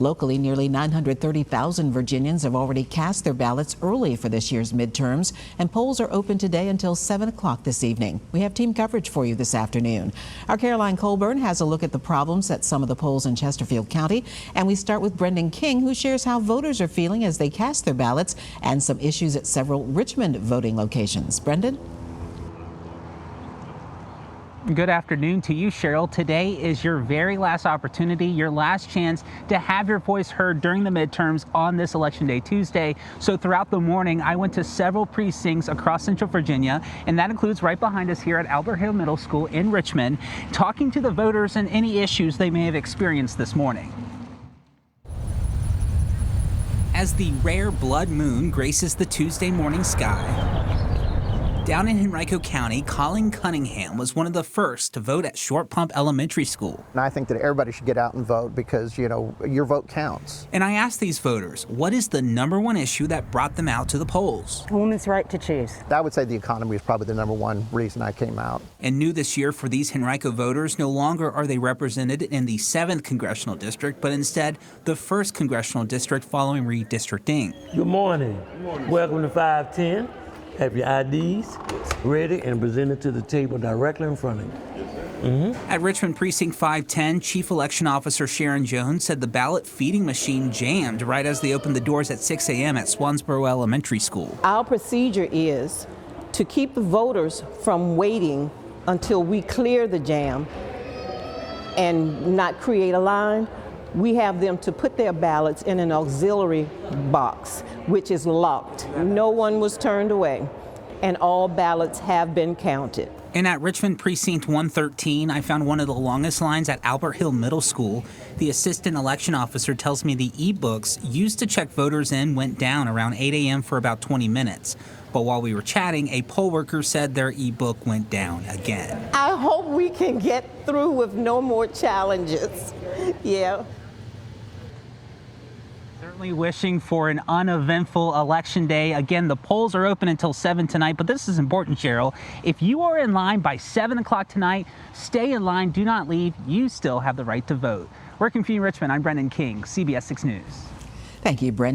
Locally, nearly 930,000 Virginians have already cast their ballots early for this year's midterms, and polls are open today until 7 o'clock this evening. We have team coverage for you this afternoon. Our Caroline Colburn has a look at the problems at some of the polls in Chesterfield County, and we start with Brendan King, who shares how voters are feeling as they cast their ballots and some issues at several Richmond voting locations. Brendan? Good afternoon to you, Cheryl. Today is your very last opportunity, your last chance to have your voice heard during the midterms on this Election Day Tuesday. So throughout the morning, I went to several precincts across Central Virginia, and that includes right behind us here at Albert Hill Middle School in Richmond, talking to the voters and any issues they may have experienced this morning. As the rare blood moon graces the Tuesday morning sky, down in Henrico County, Colin Cunningham was one of the first to vote at Short Pump Elementary School. And I think that everybody should get out and vote because, you know, your vote counts. And I asked these voters, what is the #1 issue that brought them out to the polls? Women's right to choose. I would say the economy is probably the #1 reason I came out. And new this year for these Henrico voters, no longer are they represented in the 7th Congressional District, but instead the 1st Congressional District following redistricting. Good morning. Welcome to 510. Have your IDs ready and presented to the table directly in front of you. At Richmond Precinct 510, Chief Election Officer Sharon Jones said the ballot feeding machine jammed right as they opened the doors at 6 a.m. at Swansboro Elementary School. Our procedure is to keep the voters from waiting until we clear the jam and not create a line. We have them to put their ballots in an auxiliary box, which is locked. No one was turned away, and all ballots have been counted. And at Richmond Precinct 113, I found one of the longest lines at Albert Hill Middle School. The assistant election officer tells me the e-books used to check voters in went down around 8 a.m. for about 20 minutes. But while we were chatting, a poll worker said their e-book went down again. I hope we can get through with no more challenges. Yeah. Certainly wishing for an uneventful election day. Again, the polls are open until 7 tonight, but this is important, Cheryl. If you are in line by 7 o'clock tonight, stay in line, do not leave. You still have the right to vote. Working for you in Richmond, I'm Brendan King, CBS 6 News. Thank you, Brendan.